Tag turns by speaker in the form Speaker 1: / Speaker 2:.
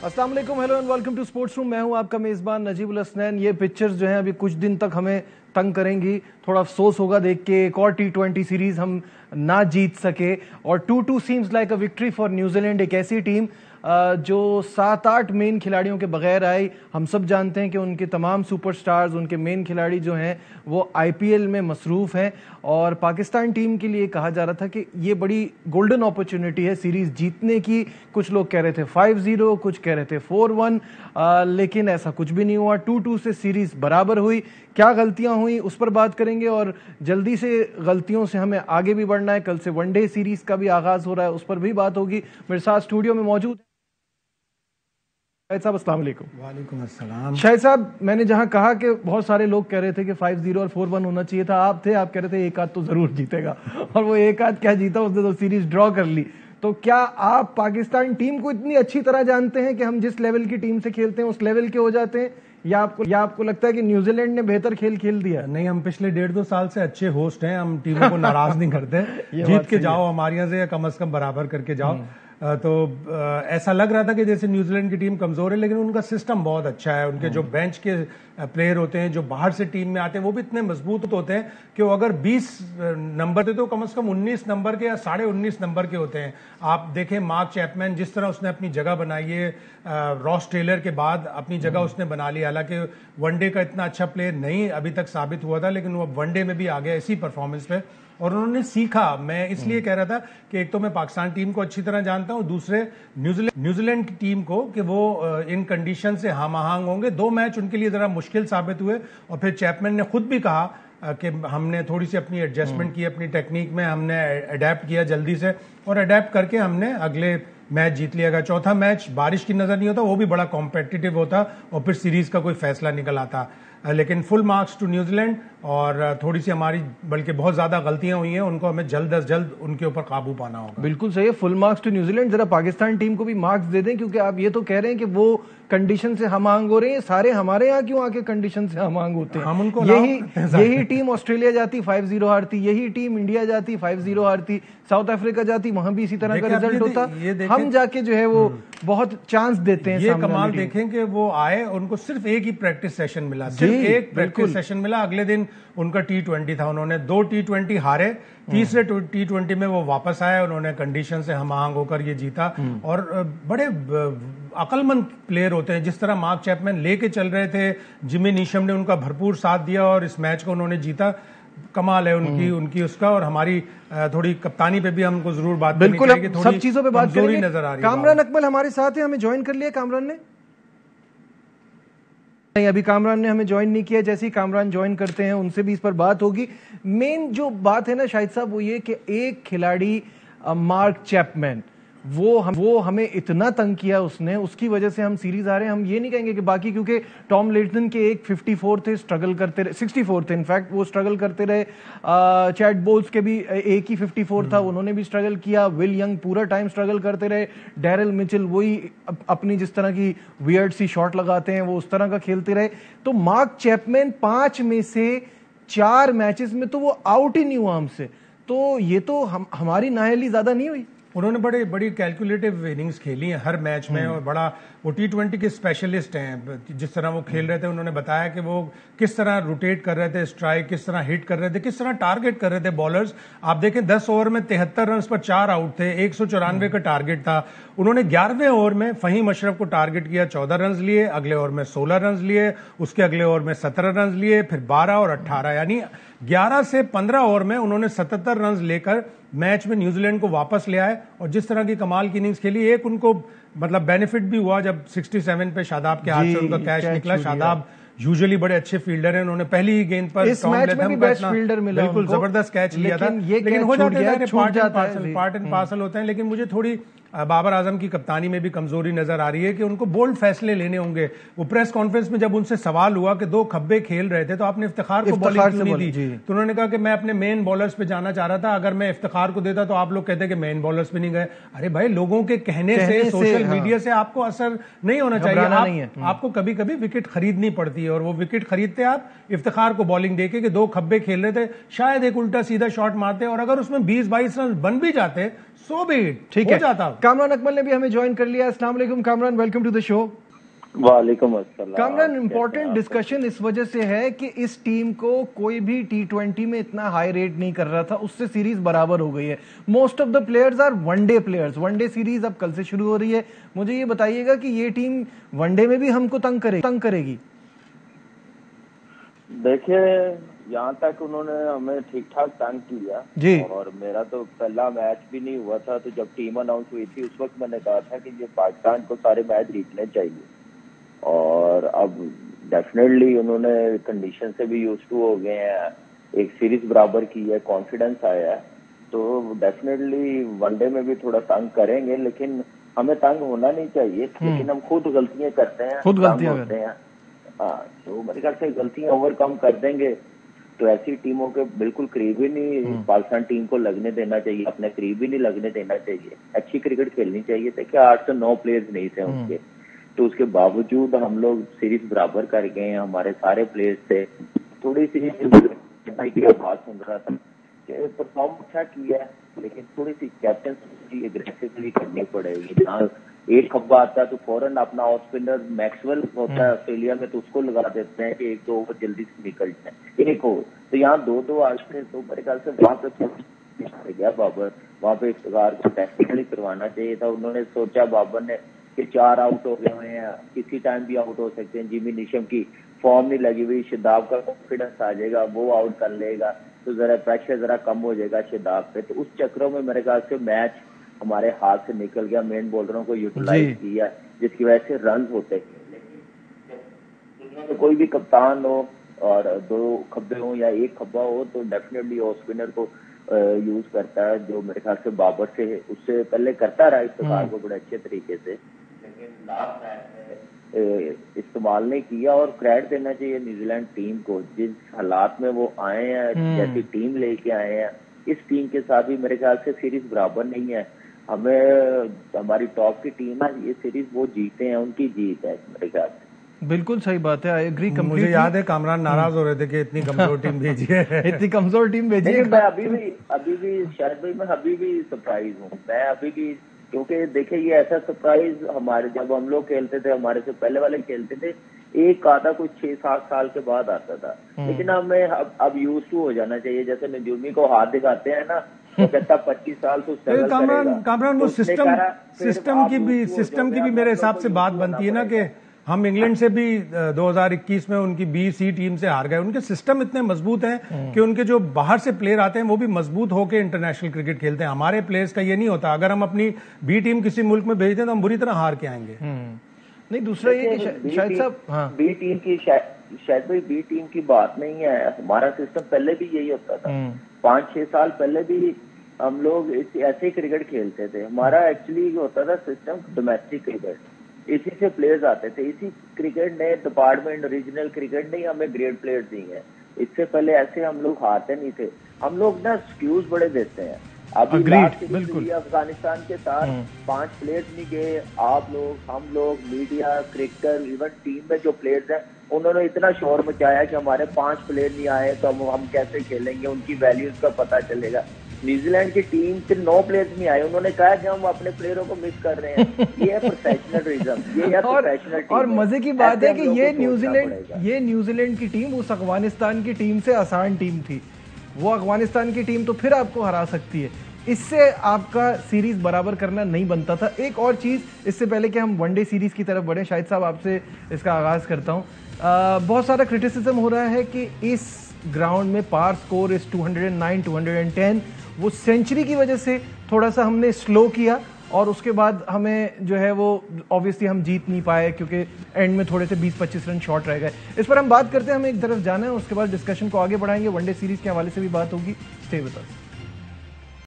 Speaker 1: अस्सलाम वालेकुम, hello and welcome to sports room. मैं हूं आपका मेज़बान नजीबुल हसनैन। ये पिक्चर्स जो हैं अभी कुछ दिन तक हमें तंग करेंगी। थोड़ा अफसोस होगा देख के एक और T20 सीरीज हम ना जीत सके। और 2-2 seems like a victory for New Zealand. एक ऐसी टीम जो 7-8 मेन खिलाड़ियों के बगैर आई। हम सब जानते हैं कि उनके तमाम सुपरस्टार्स, उनके मेन खिलाड़ी जो हैं वो IPL में मसरूफ़ हैं। और पाकिस्तान टीम के लिए कहा जा रहा था कि ये बड़ी गोल्डन अपॉर्चुनिटी है सीरीज़ जीतने की। कुछ लोग कह रहे थे 5-0, कुछ कह रहे थे 4-1, लेकिन ऐसा कुछ भी नहीं हुआ। 2-2 से सीरीज़ बराबर हुई। क्या गलतियां हुई उस पर बात करेंगे और जल्दी से गलतियों से हमें आगे भी बढ़ना है। कल से वनडे सीरीज़ का भी आगाज़ हो रहा है, उस पर भी बात होगी। मेरे साथ स्टूडियो में मौजूद शाहिद साहब, अस्सलाम वालेकुम।
Speaker 2: वालेकुम अस्सलाम।
Speaker 1: शाहिद साहब, मैंने जहां कहा कि बहुत सारे लोग कह रहे थे कि 5-0 और 4-1 होना चाहिए था, आप कह रहे थे एक आध तो जरूर जीतेगा, और वो एक आध क्या जीता, उसने तो सीरीज ड्रॉ कर ली। तो क्या आप पाकिस्तान टीम को इतनी अच्छी तरह जानते हैं कि हम जिस लेवल की टीम से खेलते हैं उस लेवल के हो जाते हैं, या आपको लगता है कि न्यूजीलैंड ने बेहतर खेल दिया?
Speaker 2: नहीं, हम पिछले 1.5-2 साल से अच्छे होस्ट हैं। हम टीमों को नाराज नहीं करते। जीत के जाओ हमारे यहाँ से, कम से कम बराबर करके जाओ। तो ऐसा लग रहा था कि जैसे न्यूजीलैंड की टीम कमजोर है, लेकिन उनका सिस्टम बहुत अच्छा है। उनके जो बेंच के प्लेयर होते हैं, जो बाहर से टीम में आते हैं, वो भी इतने मजबूत होते हैं कि वो अगर 20 नंबर थे तो कम से कम 19 नंबर के या 19.5 नंबर के होते हैं। आप देखें मार्क चैपमैन जिस तरह उसने अपनी जगह बनाई है, रॉस टेलर के बाद अपनी जगह उसने बना ली। हालांकि वनडे का इतना अच्छा प्लेयर नहीं अभी तक साबित हुआ था, लेकिन वो वनडे में भी आ गया इसी परफॉर्मेंस पे, और उन्होंने सीखा। मैं इसलिए कह रहा था कि एक तो मैं पाकिस्तान टीम को अच्छी तरह जानता हूं, दूसरे न्यूजीलैंड की टीम को कि वो इन कंडीशन से हम आहंग होंगे। 2 मैच उनके लिए जरा मुश्किल साबित हुए, और फिर चैपमैन ने खुद भी कहा कि हमने थोड़ी सी अपनी एडजस्टमेंट की, अपनी टेक्निक में हमने अडेप्ट किया जल्दी से, और अडेप्ट करके हमने अगले मैच जीत लिया। चौथा मैच बारिश की नजर नहीं होता, वो भी बड़ा कॉम्पिटिटिव होता, और फिर सीरीज का कोई फैसला निकल आता। लेकिन फुल मार्क्स टू न्यूजीलैंड, और थोड़ी सी हमारी बल्कि बहुत ज्यादा गलतियां हुई हैं, उनको हमें जल्द अज जल्द उनके ऊपर काबू पाना होगा।
Speaker 1: बिल्कुल सही है, फुल मार्क्स टू न्यूजीलैंड। जरा पाकिस्तान टीम को भी मार्क्स दे दें, क्योंकि आप ये तो कह रहे हैं कि वो कंडीशन से हम आंग हो रहे हैं। सारे हमारे यहाँ क्यों आके कंडीशन से हम आंग होते हैं?
Speaker 2: हम उनको
Speaker 1: यही टीम ऑस्ट्रेलिया जाती 5-0 हारती, यही टीम इंडिया जाती 5-0 हारती, साउथ अफ्रीका जाती वहां भी इसी तरह का रिजल्ट होता। हम जाके जो है वो बहुत चांस देते हैं।
Speaker 2: ये कमाल देखें कि वो आए, उनको सिर्फ एक ही प्रैक्टिस सेशन मिला, सिर्फ एक प्रैक्टिस सेशन मिला। अगले दिन उनका T20 था, उन्होंने 2 T20 हारे, तीसरे T20 में वो वापस आए, उन्होंने कंडीशन से हम आहंग होकर ये जीता। और बड़े अकलमंद प्लेयर होते हैं, जिस तरह मार्क चैपमैन लेके चल रहे थे, जिमी नीशम ने उनका भरपूर साथ दिया और इस मैच को उन्होंने जीता। कमाल है उनकी उसका। और हमारी थोड़ी कप्तानी पे भी हमको जरूर बात करनी चाहिए, थोड़ी
Speaker 1: सब चीजों पे बात करेंगे।
Speaker 2: नजर आ रही है।
Speaker 1: कामरान अकमल हमारे साथ है, हमें ज्वाइन कर लिया कामरान ने? नहीं, अभी कामरान ने हमें ज्वाइन नहीं किया। जैसे ही कामरान ज्वाइन करते हैं उनसे भी इस पर बात होगी। मेन जो बात है ना शाहिद साहब, वो ये कि एक खिलाड़ी मार्क चैपमैन, वो हमें इतना तंग किया उसने, उसकी वजह से हम सीरीज आ रहे हैं। हम ये नहीं कहेंगे कि बाकी, क्योंकि टॉम लेटन के एक 54 थे, स्ट्रगल करते रहे, 64 थे इनफैक्ट, वो स्ट्रगल करते रहे। चैट बोल्स के भी एक ही 54 था, उन्होंने भी स्ट्रगल किया। विल यंग पूरा टाइम स्ट्रगल करते रहे। डैरल मिचेल वही अपनी जिस तरह की वियर्ड सी शॉट लगाते हैं वो उस तरह का खेलते रहे। तो मार्क चैपमैन 5 में से 4 मैचेस में तो वो आउट ही नहीं हुआ हमसे। तो ये तो हमारी नाअहली ज्यादा नहीं हुई?
Speaker 2: उन्होंने बड़ी कैलकुलेटिव इनिंग्स खेली हैं हर मैच में, और बड़ा वो T20 के स्पेशलिस्ट हैं। जिस तरह वो खेल रहे थे, उन्होंने बताया कि वो किस तरह रोटेट कर रहे थे, स्ट्राइक किस तरह हिट कर रहे थे, किस तरह टारगेट कर रहे थे बॉलर्स। आप देखें 10 ओवर में 73 रन पर 4 आउट थे, 194 का टारगेट था। उन्होंने 11वें ओवर में फहीम अशरफ को टारगेट किया, 14 रन लिए, अगले ओवर में 16 रन लिए, उसके अगले ओवर में 17 रन लिए, फिर 12 और 18, यानी 11 से 15 ओवर में उन्होंने 77 रन लेकर मैच में न्यूजीलैंड को वापस ले आए। और जिस तरह की कमाल की इनिंग्स खेली, एक उनको मतलब बेनिफिट भी हुआ जब 67 पे शादाब के हाथ से उनका कैच निकला। शादाब यूजुअली बड़े अच्छे फील्डर हैं, उन्होंने पहली ही गेंद पर
Speaker 1: टॉम लेथम का
Speaker 2: बिल्कुल जबरदस्त कैच लिया था। लेकिन हो जाता है, पार्ट एंड पार्सल होते हैं। लेकिन मुझे थोड़ी बाबर आजम की कप्तानी में भी कमजोरी नजर आ रही है कि उनको बोल्ड फैसले लेने होंगे। वो प्रेस कॉन्फ्रेंस में जब उनसे सवाल हुआ कि 2 खब्बे खेल रहे थे तो आपने इफ्तिखार को बॉलिंग क्यों नहीं दी, तो उन्होंने कहा कि मैं अपने मेन बॉलर्स पे जाना चाह रहा था। अगर मैं इफ्तिखार को देता तो आप लोग कहते कि मेन बॉलर्स पे नहीं गए। अरे भाई, लोगों के कहने से, सोशल मीडिया से आपको असर नहीं होना चाहिए। आपको कभी कभी विकेट खरीदनी पड़ती चाहिए, और वो विकेट खरीदते आप इफ्तिखार को बॉलिंग देके कि 2 खब्बे खेल रहे थे, शायद एक उल्टा सीधा शॉट मारते और अगर उसमें 20-22 रन बन भी जाते सो भी
Speaker 1: ठीक है जाता। कामरान अकमल ने भी हमें ज्वाइन कर लिया। अस्सलाम वालेकुम Kamran, welcome to the show.
Speaker 3: वालेकुम अस्सलाम।
Speaker 1: कामरान, इंपॉर्टेंट डिस्कशन इस वजह से है कि इस टीम को कोई भी T20 में इतना हाई रेट नहीं कर रहा था, उससे सीरीज बराबर हो गई है। Most of the players are one day players. One day series अब कल से शुरू हो रही है। मुझे ये बताइएगा कि ये टीम वनडे में भी हमको तंग करेगी?
Speaker 3: देखिए, यहाँ तक उन्होंने हमें ठीक ठाक तंग किया
Speaker 1: जी।
Speaker 3: और मेरा तो पहला मैच भी नहीं हुआ था, तो जब टीम अनाउंस हुई थी उस वक्त मैंने कहा था कि ये पाकिस्तान को सारे मैच जीतने चाहिए, और अब डेफिनेटली उन्होंने कंडीशन से भी यूज टू हो गए हैं, एक सीरीज बराबर की है, कॉन्फिडेंस आया है, तो डेफिनेटली वनडे में भी थोड़ा तंग करेंगे, लेकिन हमें तंग होना नहीं चाहिए। लेकिन हम खुद गलतियां करते हैं,
Speaker 1: खुद गलतियां
Speaker 3: करते हैं। हाँ, तो मेरे ख्याल से गलतियां ओवरकम कर देंगे तो ऐसी टीमों के बिल्कुल करीब ही नहीं पाकिस्तान टीम को लगने देना चाहिए, अपने करीब ही नहीं लगने देना चाहिए। अच्छी क्रिकेट खेलनी चाहिए। देखिए 8 से 9 प्लेयर्स नहीं थे उनके, तो उसके बावजूद हम लोग सीरीज बराबर कर गए हैं। हमारे सारे प्लेयर्स थे। थोड़ी सी बात सुन रहा था कि परफॉर्म अच्छा किया है, लेकिन थोड़ी सी कैप्टनसी एग्रेसिवली करनी पड़ेगी। जहाँ एक खब्बा आता है तो फौरन अपना ऑफ स्पिनर मैक्सवेल होता है ऑस्ट्रेलिया में, तो उसको लगा देते हैं कि 1-2 ओवर जल्दी से निकल जाए, 1 ओवर। तो यहाँ 2-2 आज थे, तो मेरे ख्याल से वहां पे गया बाबर, वहां पे इफ्तिखार को टेक्निकली करवाना चाहिए था। उन्होंने सोचा बाबर ने कि 4 आउट हो गए हुए हैं, किसी टाइम भी आउट हो सकते हैं। जिमी निशम की फॉर्म नहीं लगी हुई, शादाब का कॉन्फिडेंस आ जाएगा, वो आउट कर लेगा, तो जरा प्रेशर जरा कम हो जाएगा शादाब पे। तो उस चक्रों में मेरे ख्याल से मैच हमारे हाथ से निकल गया। मेन बॉलरों को यूटिलाइज किया, जिसकी वजह से रन होते। तो कोई भी कप्तान हो और 2 खब्बे हो या 1 खब्बा हो, तो डेफिनेटली ऑफ स्पिनर को यूज करता है, जो मेरे ख्याल से बाबर से उससे पहले करता रहा इफ्तिखार को बड़े अच्छे तरीके से, लेकिन लास्ट मैच में इस्तेमाल नहीं किया। और क्रेडिट देना चाहिए न्यूजीलैंड टीम को, जिस हालात में वो आए हैं, जैसी टीम लेके आए हैं। इस टीम के साथ भी मेरे ख्याल से सीरीज बराबर नहीं है। हमें हमारी टॉप की टीम है, ये सीरीज वो जीते हैं, उनकी जीत है मेरे ख्याल से।
Speaker 1: बिल्कुल सही बात है, आई एग्री कंप्लीटली।
Speaker 2: मुझे याद है कामरान नाराज हो रहे थे कि इतनी कमजोर टीम भेजी है
Speaker 1: इतनी कमजोर टीम भेजी है।
Speaker 3: मैं अभी भी शायद भाई मैं अभी भी सरप्राइज हूँ। मैं अभी भी, क्योंकि देखिए ये ऐसा सरप्राइज हमारे, जब हम लोग खेलते थे, हमारे से पहले वाले खेलते थे, एक आता कुछ 6-7 साल के बाद आता था। लेकिन हमें अब यूज टू हो जाना चाहिए। जैसे नजूमी को हाथ दिखाते हैं ना, वो कहता 25 साल तो
Speaker 2: कामरान वो सिस्टम की भी मेरे हिसाब से बात बनती है ना कि हम इंग्लैंड से भी 2021 में उनकी BC टीम से हार गए। उनके सिस्टम इतने मजबूत हैं कि उनके जो बाहर से प्लेयर आते हैं वो भी मजबूत होकर इंटरनेशनल क्रिकेट खेलते हैं। हमारे प्लेयर्स का ये नहीं होता। अगर हम अपनी B टीम किसी मुल्क में भेजते हैं तो हम बुरी तरह हार के आएंगे।
Speaker 1: नहीं, दूसरा ये कि शायद साहब, हाँ,
Speaker 3: B टीम की शायद भाई B टीम की बात नहीं है। हमारा सिस्टम पहले भी यही होता था। 5-6 साल पहले भी हम लोग ऐसे क्रिकेट खेलते थे। हमारा एक्चुअली होता था सिस्टम डोमेस्टिक क्रिकेट, इसी से प्लेयर्स आते थे। इसी क्रिकेट ने, डिपार्टमेंट रीजनल क्रिकेट ने हमें ग्रेट प्लेयर्स दिए हैं। इससे पहले ऐसे हम लोग हारते नहीं थे। हम लोग ना एक्सक्यूज बड़े देते हैं। अभी बिल्कुल अफगानिस्तान के साथ 5 प्लेयर्स नहीं गए, आप लोग, हम लोग, मीडिया, क्रिकेटर, इवन टीम में जो प्लेयर्स हैं, उन्होंने इतना शोर मचाया कि हमारे 5 प्लेयर नहीं आए तो हम कैसे खेलेंगे, उनकी वैल्यूज का पता चलेगा। न्यूजीलैंड की टीम से 9 प्लेयर्स नहीं आए, उन्होंने कहा कि हम अपने प्लेयरों को मिस कर रहे हैं। ये है प्रोफेशनलिज्म, ये है प्रोफेशनल टीम।
Speaker 1: और मजे की बात है कि ये न्यूजीलैंड की टीम उस अफगानिस्तान की टीम से आसान टीम थी। वो अफगानिस्तान की टीम तो फिर आपको हरा सकती है। इससे आपका सीरीज बराबर करना नहीं बनता था। एक और चीज, इससे पहले कि हम वनडे सीरीज की तरफ बढ़े, शाहिद साहब आपसे इसका आगाज करता हूँ। बहुत सारा क्रिटिसिज्म हो रहा है कि इस ग्राउंड में पार स्कोर इस 209, 210, वो सेंचुरी की वजह से थोड़ा सा हमने स्लो किया और उसके बाद हमें जो है वो ऑब्वियसली हम जीत नहीं पाए क्योंकि एंड में थोड़े से 20-25 रन शॉर्ट रह गए। इस पर हम बात करते हैं, हमें एक तरफ जाना है, उसके बाद डिस्कशन को आगे बढ़ाएंगे। वनडे सीरीज के हवाले से भी बात होगी। Stay with us.